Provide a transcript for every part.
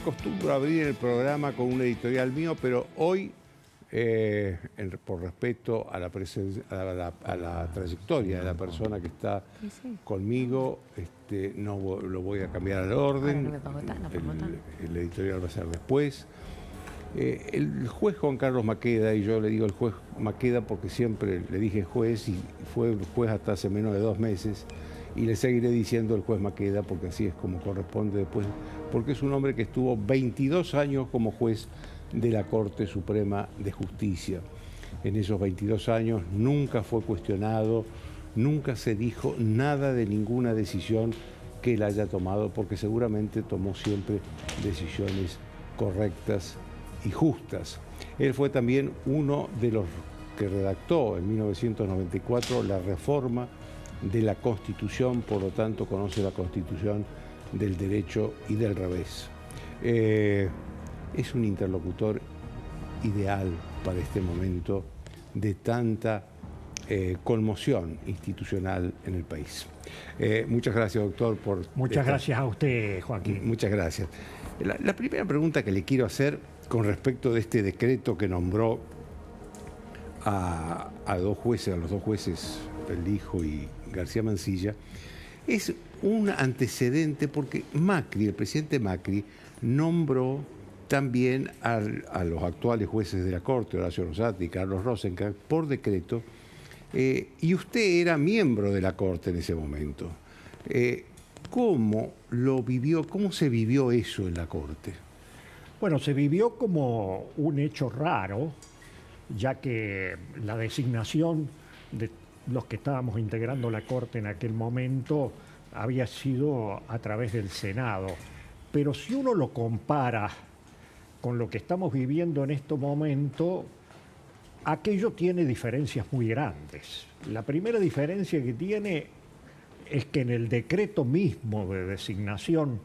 acostumbro a abrir el programa con un editorial mío, pero hoy, por respeto a la trayectoria de la persona que está conmigo, no lo voy a cambiar al orden. El editorial va a ser después. El juez Juan Carlos Maqueda, y yo le digo el juez Maqueda porque siempre le dije juez y fue juez hasta hace menos de 2 meses, y le seguiré diciendo el juez Maqueda porque así es como corresponde después, porque es un hombre que estuvo 22 años como juez de la Corte Suprema de Justicia. En esos 22 años nunca fue cuestionado, nunca se dijo nada de ninguna decisión que él haya tomado, porque seguramente tomó siempre decisiones correctas y justas. Él fue también uno de los que redactó en 1994 la reforma de la Constitución, por lo tanto conoce la Constitución del derecho y del revés. Es un interlocutor ideal para este momento de tanta conmoción institucional en el país. Muchas gracias, doctor, por... Muchas gracias a usted, Joaquín. Muchas gracias. La primera pregunta que le quiero hacer con respecto de este decreto que nombró a los dos jueces, Lijo y García Mansilla, es un antecedente porque Macri, el presidente Macri, nombró también a los actuales jueces de la Corte, Horacio Rosati y Carlos Rosenkrantz, por decreto, y usted era miembro de la Corte en ese momento. ¿Cómo lo vivió? ¿Cómo se vivió eso en la Corte? Bueno, se vivió como un hecho raro, ya que la designación de los que estábamos integrando la Corte en aquel momento había sido a través del Senado. Pero si uno lo compara con lo que estamos viviendo en este momento, aquello tiene diferencias muy grandes. La primera diferencia que tiene es que en el decreto mismo de designación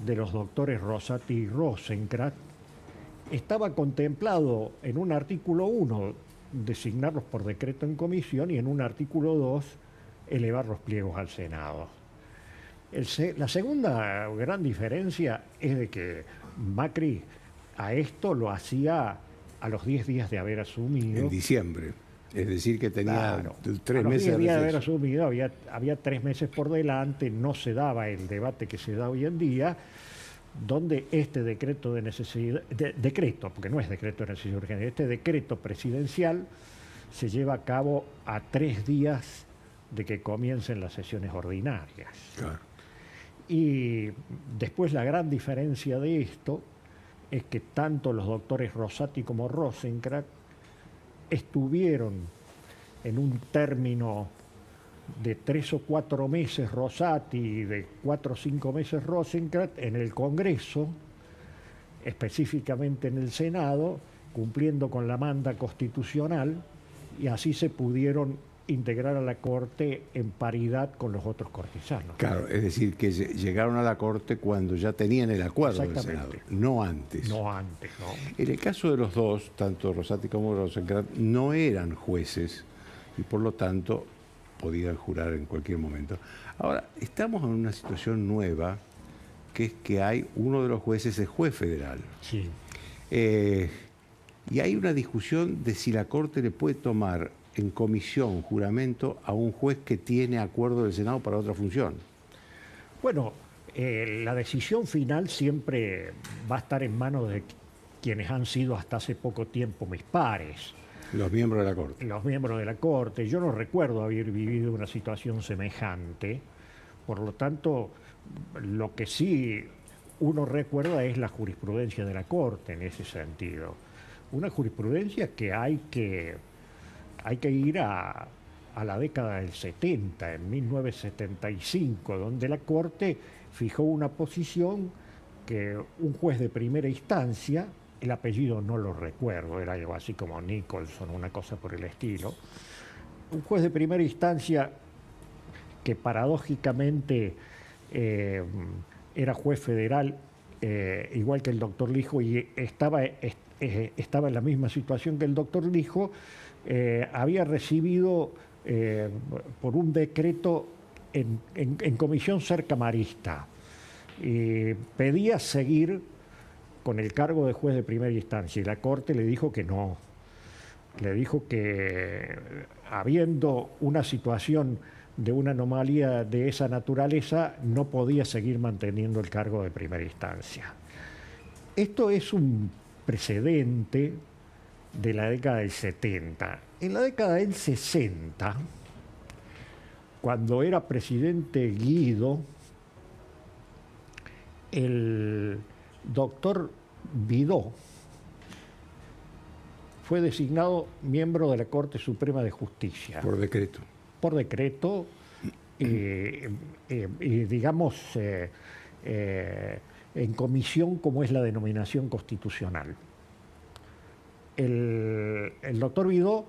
de los doctores Rosati y Rosenkrantz estaba contemplado en un artículo 1 designarlos por decreto en comisión y en un artículo 2 elevar los pliegos al Senado. La segunda gran diferencia es de que Macri a esto lo hacía a los 10 días de haber asumido. En diciembre. Es decir, que tenía 3 meses. A los 10 días de haber asumido, había 3 meses por delante, no se daba el debate que se da hoy en día, donde este decreto de necesidad, decreto, porque no es decreto de necesidad urgente, este decreto presidencial se lleva a cabo a 3 días de que comiencen las sesiones ordinarias. Claro. Y después la gran diferencia de esto es que tanto los doctores Rosati como Rosenkrantz estuvieron en un término de 3 o 4 meses Rosati y de 4 o 5 meses Rosenkrantz en el Congreso, específicamente en el Senado, cumpliendo con la manda constitucional, y así se pudieron integrar a la Corte en paridad con los otros cortesanos. Claro, es decir, que llegaron a la Corte cuando ya tenían el acuerdo del Senado, no antes. No antes, no. En el caso de los dos, tanto Rosati como Rosenkrantz, no eran jueces y por lo tanto podían jurar en cualquier momento. Ahora, estamos en una situación nueva, que es que hay uno de los jueces es juez federal. Sí. Y hay una discusión de si la Corte le puede tomar en comisión juramento a un juez que tiene acuerdo del Senado para otra función. Bueno, la decisión final siempre va a estar en manos de quienes han sido hasta hace poco tiempo mis pares. Los miembros de la Corte. Los miembros de la Corte. Yo no recuerdo haber vivido una situación semejante. Por lo tanto, lo que sí uno recuerda es la jurisprudencia de la Corte en ese sentido. Una jurisprudencia que hay que ir a la década del 70, en 1975, donde la Corte fijó una posición que un juez de primera instancia, el apellido no lo recuerdo, era algo así como Nicholson, una cosa por el estilo, un juez de primera instancia que paradójicamente era juez federal, igual que el doctor Lijo, y estaba en la misma situación que el doctor Lijo, había recibido por un decreto en comisión ser camarista. Pedía seguir con el cargo de juez de primera instancia y la Corte le dijo que no. Le dijo que habiendo una situación de una anomalía de esa naturaleza, no podía seguir manteniendo el cargo de primera instancia. Esto es un precedente de la década del 70. En la década del 60, cuando era presidente Guido, el doctor Vidó fue designado miembro de la Corte Suprema de Justicia. Por decreto. Por decreto, y digamos, en comisión, como es la denominación constitucional. El doctor Vidó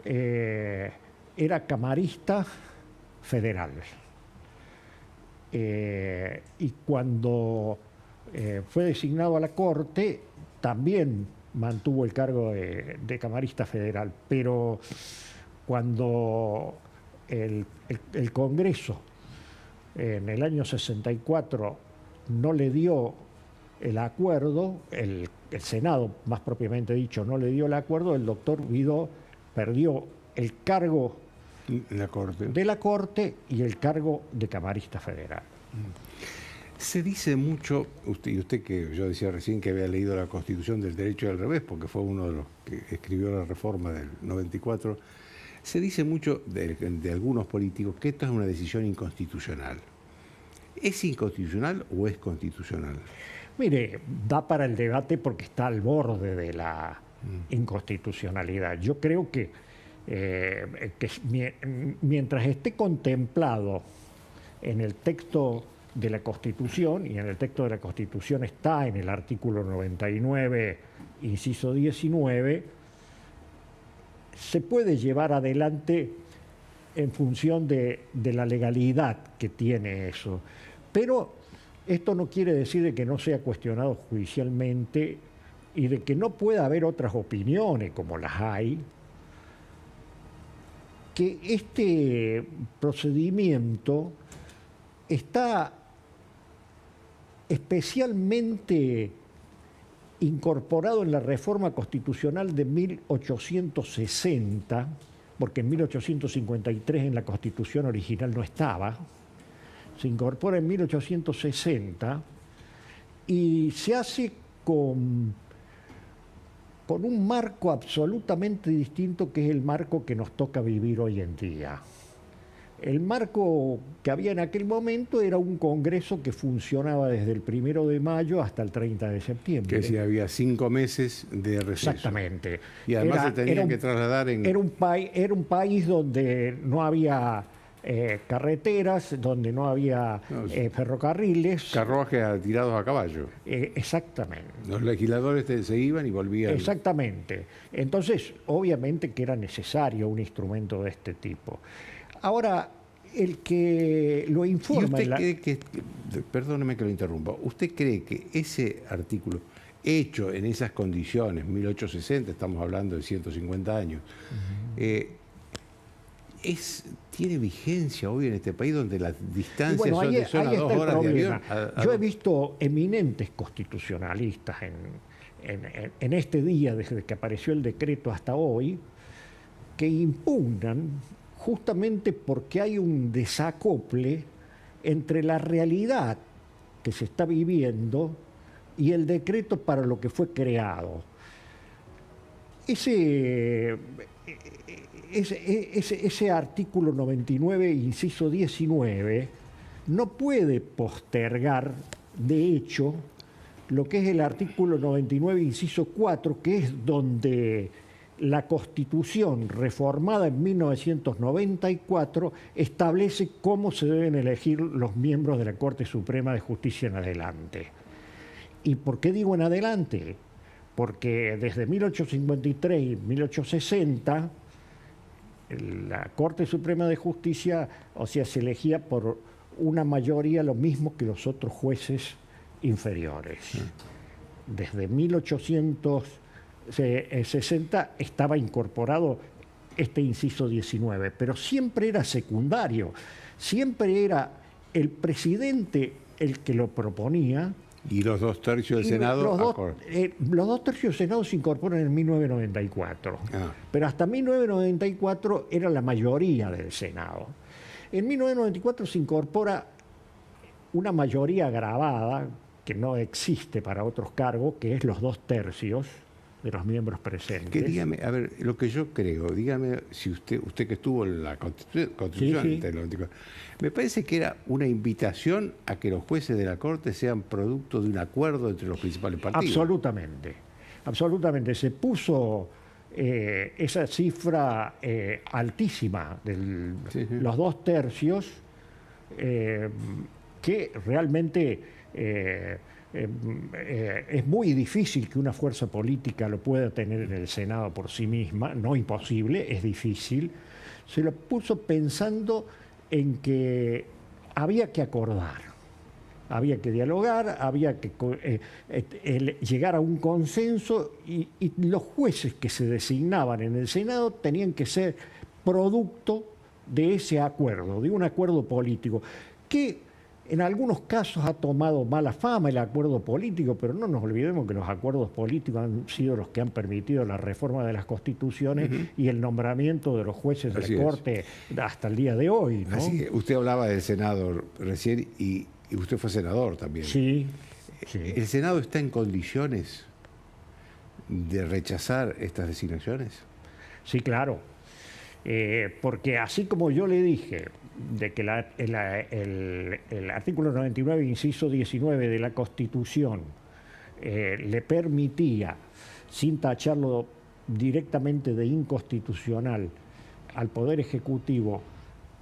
era camarista federal. Y cuando fue designado a la Corte, también mantuvo el cargo de camarista federal, pero cuando el Congreso en el año 64 no le dio el acuerdo, el Senado más propiamente dicho no le dio el acuerdo, el doctor Vidó perdió el cargo de la Corte y el cargo de camarista federal. Se dice mucho, usted que yo decía recién que había leído la Constitución del Derecho y al Revés, porque fue uno de los que escribió la reforma del 94, se dice mucho de algunos políticos que esto es una decisión inconstitucional. ¿Es inconstitucional o es constitucional? Mire, da para el debate porque está al borde de la inconstitucionalidad. Yo creo que mientras esté contemplado en el texto de la Constitución, y en el texto de la Constitución está en el artículo 99, inciso 19, se puede llevar adelante en función de la legalidad que tiene eso. Pero esto no quiere decir de que no sea cuestionado judicialmente y de que no pueda haber otras opiniones, como las hay, que este procedimiento está especialmente incorporado en la reforma constitucional de 1860, porque en 1853 en la Constitución original no estaba, se incorpora en 1860 y se hace con un marco absolutamente distinto, que es el marco que nos toca vivir hoy en día. El marco que había en aquel momento era un Congreso que funcionaba desde el 1 de mayo hasta el 30 de septiembre. Que si había 5 meses de receso. Exactamente. Y además se tenía que trasladar en... Era un país donde no había carreteras, donde no había ferrocarriles. Carruajes tirados a caballo. Exactamente. Los legisladores se iban y volvían. Exactamente. Entonces, obviamente que era necesario un instrumento de este tipo. Ahora, el que lo informa... ¿Y usted cree que, perdóneme que lo interrumpa, usted cree que ese artículo, hecho en esas condiciones, 1860, estamos hablando de 150 años, tiene vigencia hoy en este país donde las distancias son a 2 horas de avión? Yo he visto eminentes constitucionalistas en este día, desde que apareció el decreto hasta hoy, que impugnan justamente porque hay un desacople entre la realidad que se está viviendo y el decreto para lo que fue creado. Ese artículo 99, inciso 19, no puede postergar, de hecho, lo que es el artículo 99, inciso 4, que es donde la Constitución, reformada en 1994, establece cómo se deben elegir los miembros de la Corte Suprema de Justicia en adelante. ¿Y por qué digo en adelante? Porque desde 1853 y 1860, la Corte Suprema de Justicia, o sea, se elegía por una mayoría lo mismo que los otros jueces inferiores. Desde 1860 estaba incorporado este inciso 19, pero siempre era secundario, siempre era el presidente el que lo proponía Y los 2/3 del Senado. Los 2/3 del Senado se incorporan en 1994. Pero hasta 1994 era la mayoría del Senado. En 1994 se incorpora una mayoría agravada, que no existe para otros cargos, que es los 2/3 de los miembros presentes. Que dígame, a ver, lo que yo creo, dígame si usted que estuvo en la Constitución, sí. Me parece que era una invitación a que los jueces de la Corte sean producto de un acuerdo entre los principales partidos. Absolutamente, absolutamente. Se puso esa cifra altísima de los 2/3, que realmente es muy difícil que una fuerza política lo pueda tener en el Senado por sí misma, no imposible, es difícil. Se lo puso pensando en que había que acordar, había que dialogar, había que llegar a un consenso y los jueces que se designaban en el Senado tenían que ser producto de ese acuerdo, de un acuerdo político, que en algunos casos ha tomado mala fama el acuerdo político, pero no nos olvidemos que los acuerdos políticos han sido los que han permitido la reforma de las constituciones y el nombramiento de los jueces de la Corte hasta el día de hoy, ¿no? Así es. Usted hablaba del Senado recién y usted fue senador también. Sí. ¿El Senado está en condiciones de rechazar estas designaciones? Sí, claro. Porque así como yo le dije de que el artículo 99, inciso 19 de la Constitución le permitía, sin tacharlo directamente de inconstitucional, al Poder Ejecutivo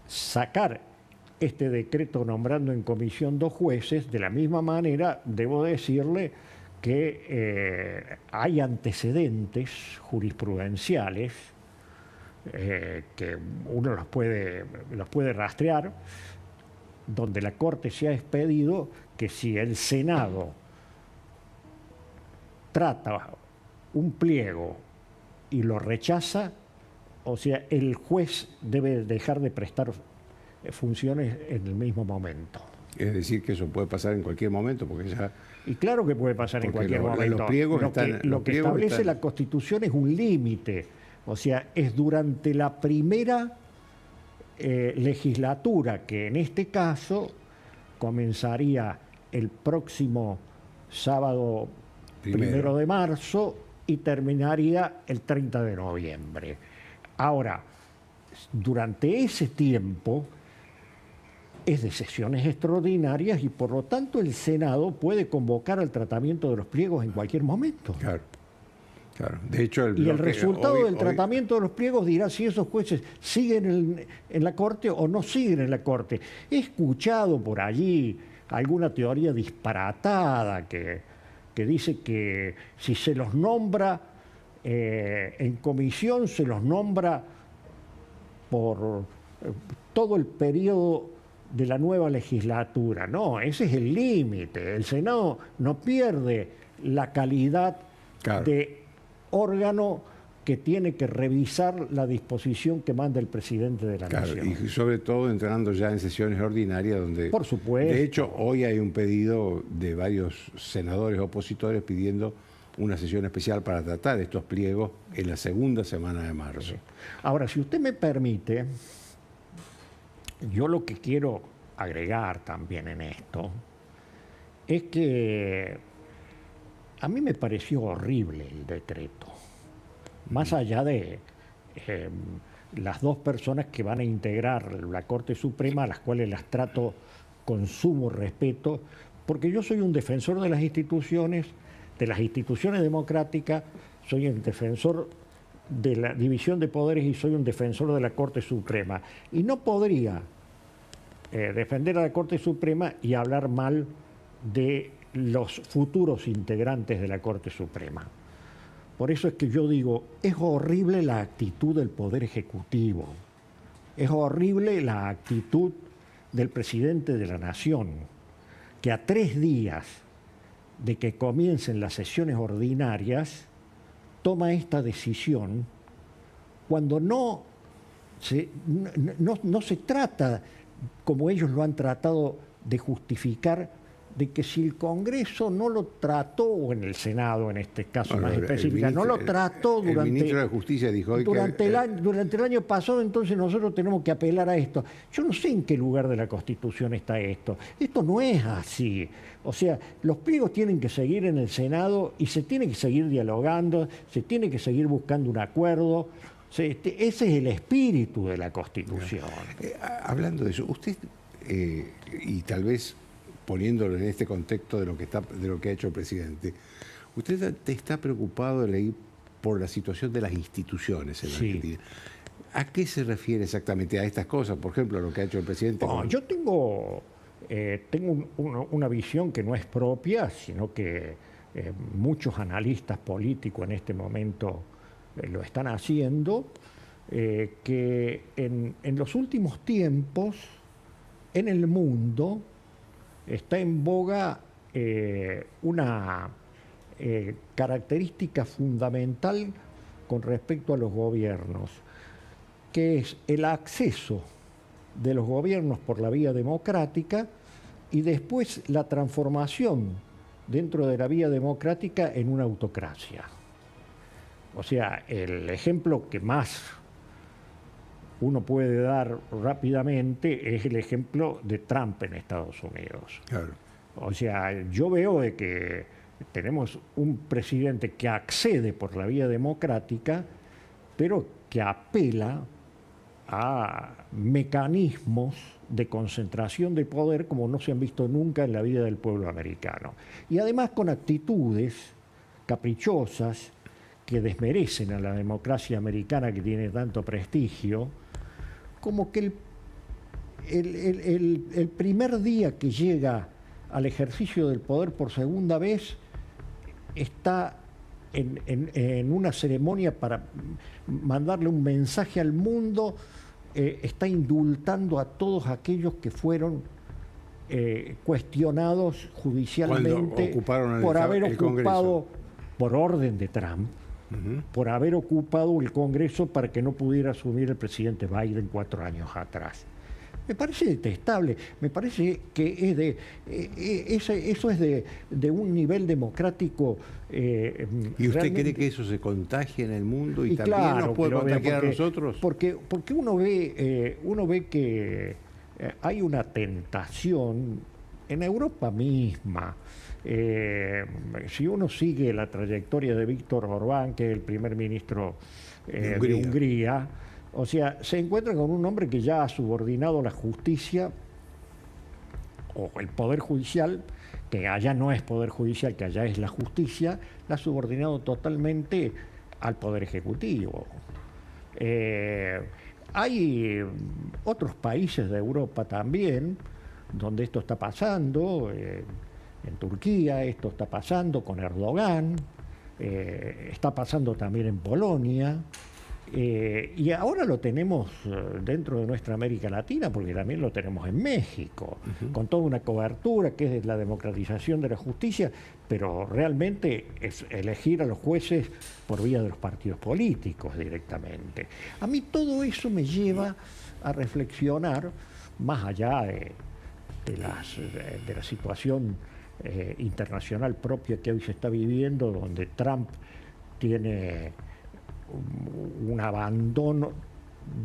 sacar este decreto nombrando en comisión 2 jueces, de la misma manera debo decirle que hay antecedentes jurisprudenciales que uno los puede rastrear, donde la Corte se ha expedido que si el Senado trata un pliego y lo rechaza, o sea, el juez debe dejar de prestar funciones en el mismo momento. Es decir, que eso puede pasar en cualquier momento, porque ya... Y claro que puede pasar en cualquier momento. Los pliegos lo que establece la Constitución es un límite. O sea, es durante la primera legislatura, que en este caso comenzaría el próximo sábado 1 de marzo y terminaría el 30 de noviembre. Ahora, durante ese tiempo es de sesiones extraordinarias y por lo tanto el Senado puede convocar al tratamiento de los pliegos en cualquier momento. Claro. Claro. De hecho, el resultado del tratamiento de los pliegos dirá si esos jueces siguen en la Corte o no siguen en la Corte. He escuchado por allí alguna teoría disparatada que dice que si se los nombra en comisión, se los nombra por todo el periodo de la nueva legislatura. No, ese es el límite. El Senado no pierde la calidad de órgano que tiene que revisar la disposición que manda el presidente de la Nación. Y sobre todo entrando ya en sesiones ordinarias donde... Por supuesto. De hecho, hoy hay un pedido de varios senadores opositores pidiendo una sesión especial para tratar estos pliegos en la segunda semana de marzo. Ahora, si usted me permite, yo lo que quiero agregar también en esto es que a mí me pareció horrible el decreto. Más allá de las 2 personas que van a integrar la Corte Suprema, a las cuales las trato con sumo respeto, porque yo soy un defensor de las instituciones democráticas, soy un defensor de la división de poderes y soy un defensor de la Corte Suprema. Y no podría defender a la Corte Suprema y hablar mal de los futuros integrantes de la Corte Suprema. Por eso es que yo digo, es horrible la actitud del Poder Ejecutivo, es horrible la actitud del presidente de la Nación, que a 3 días de que comiencen las sesiones ordinarias, toma esta decisión cuando no se trata, como ellos lo han tratado, de justificar de que si el Congreso no lo trató, o en el Senado en este caso Bueno, más específica, no lo trató el ministro de Justicia dijo hoy durante el año pasado, entonces nosotros tenemos que apelar a esto. Yo no sé en qué lugar de la Constitución está esto. Esto no es así. O sea, los pliegos tienen que seguir en el Senado y se tiene que seguir dialogando, se tiene que seguir buscando un acuerdo. Ese es el espíritu de la Constitución. Hablando de eso, usted, y tal vez poniéndolo en este contexto de lo que ha hecho el presidente, usted está preocupado por la situación de las instituciones en la Argentina. ¿A qué se refiere exactamente a estas cosas? Por ejemplo, lo que ha hecho el presidente. Yo tengo una visión que no es propia, sino que muchos analistas políticos en este momento lo están haciendo, que en los últimos tiempos en el mundo está en boga una característica fundamental con respecto a los gobiernos, que es el acceso de los gobiernos por la vía democrática y después la transformación dentro de la vía democrática en una autocracia. O sea, el ejemplo que más uno puede dar rápidamente es el ejemplo de Trump en Estados Unidos. Claro. O sea, yo veo de que tenemos un presidente que accede por la vía democrática, pero que apela a mecanismos de concentración de poder como no se han visto nunca en la vida del pueblo americano. Y además con actitudes caprichosas que desmerecen a la democracia americana que tiene tanto prestigio, como que el primer día que llega al ejercicio del poder por segunda vez está en una ceremonia para mandarle un mensaje al mundo, está indultando a todos aquellos que fueron cuestionados judicialmente por haber ocupado, por orden de Trump, por haber ocupado el Congreso para que no pudiera asumir el presidente Biden 4 años atrás. Me parece detestable, me parece que eso es de un nivel democrático. ¿Y usted cree que eso se contagia en el mundo y también claro, nos puede contagiar a nosotros? Porque uno ve que hay una tentación en Europa misma. Si uno sigue la trayectoria de Víctor Orbán, que es el primer ministro de Hungría, o sea, se encuentra con un hombre que ya ha subordinado la justicia o el poder judicial, que allá no es poder judicial, que allá es la justicia, la ha subordinado totalmente al poder ejecutivo. Hay otros países de Europa también donde esto está pasando. En Turquía esto está pasando con Erdogan, está pasando también en Polonia. Y ahora lo tenemos dentro de nuestra América Latina, porque también lo tenemos en México, con toda una cobertura que es la democratización de la justicia, pero realmente es elegir a los jueces por vía de los partidos políticos directamente. A mí todo eso me lleva a reflexionar, más allá de la situación internacional propia que hoy se está viviendo, donde Trump tiene un abandono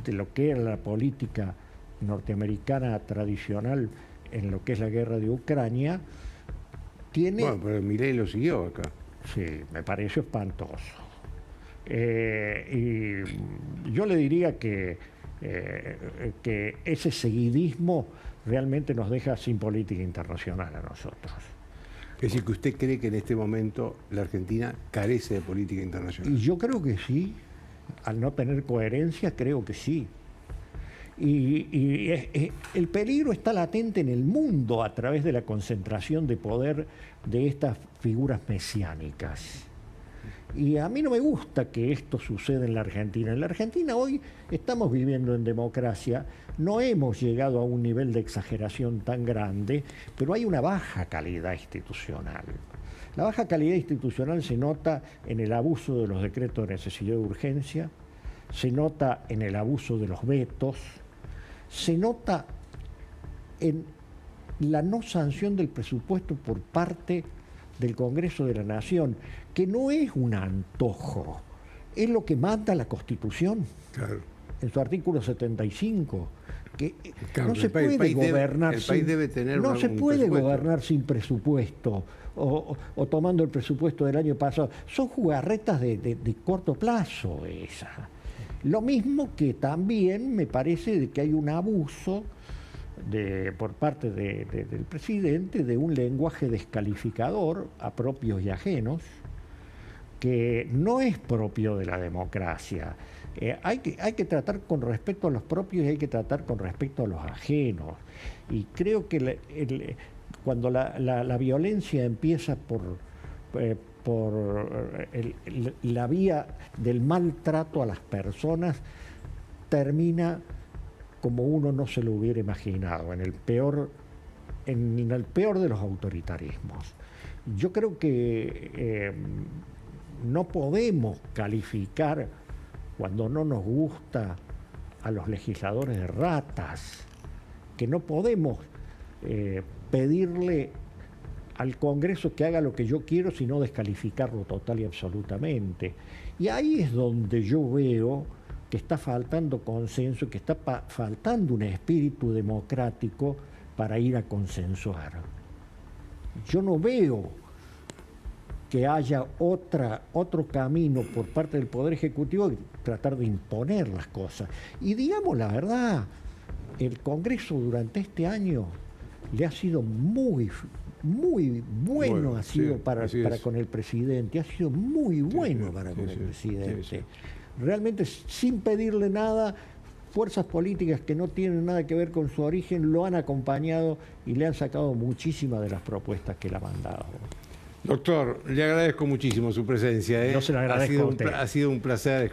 de lo que era la política norteamericana tradicional en lo que es la guerra de Ucrania. Bueno, pero Milei lo siguió acá. Sí, me pareció espantoso. Y yo le diría que ese seguidismo realmente nos deja sin política internacional a nosotros. Es decir, que usted cree que en este momento la Argentina carece de política internacional. Y yo creo que sí. Al no tener coherencia, creo que sí. Y el peligro está latente en el mundo a través de la concentración de poder de estas figuras mesiánicas. Y a mí no me gusta que esto suceda en la Argentina. En la Argentina hoy estamos viviendo en democracia, no hemos llegado a un nivel de exageración tan grande, pero hay una baja calidad institucional. La baja calidad institucional se nota en el abuso de los decretos de necesidad y urgencia, se nota en el abuso de los vetos, se nota en la no sanción del presupuesto por parte del Congreso de la Nación, que no es un antojo, es lo que manda la Constitución. Claro. En su artículo 75, que Claro, no se puede gobernar el país debe tener no se un puede presupuesto. gobernar sin presupuesto o tomando el presupuesto del año pasado. Son jugarretas de corto plazo esas. Lo mismo que también me parece de que hay un abuso por parte del presidente de un lenguaje descalificador a propios y ajenos, que no es propio de la democracia. Hay que tratar con respeto a los propios y hay que tratar con respeto a los ajenos. Y creo que cuando la violencia empieza por la vía del maltrato a las personas, termina como uno no se lo hubiera imaginado, en el peor de los autoritarismos. Yo creo que no podemos calificar, cuando no nos gusta, a los legisladores de ratas, que no podemos pedirle al Congreso que haga lo que yo quiero, sino descalificarlo total y absolutamente. Y ahí es donde yo veo que está faltando consenso, que está faltando un espíritu democrático para ir a consensuar. Yo no veo que haya otro camino por parte del Poder Ejecutivo que tratar de imponer las cosas. Y digamos la verdad, el Congreso durante este año le ha sido muy bueno, ha sido para con el presidente, ha sido muy bueno para con el presidente. Realmente, sin pedirle nada, fuerzas políticas que no tienen nada que ver con su origen lo han acompañado y le han sacado muchísimas de las propuestas que le ha mandado. Doctor, le agradezco muchísimo su presencia. Yo se lo agradezco a usted. Ha sido un placer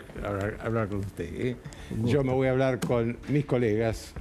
hablar con usted. Yo me voy a hablar con mis colegas.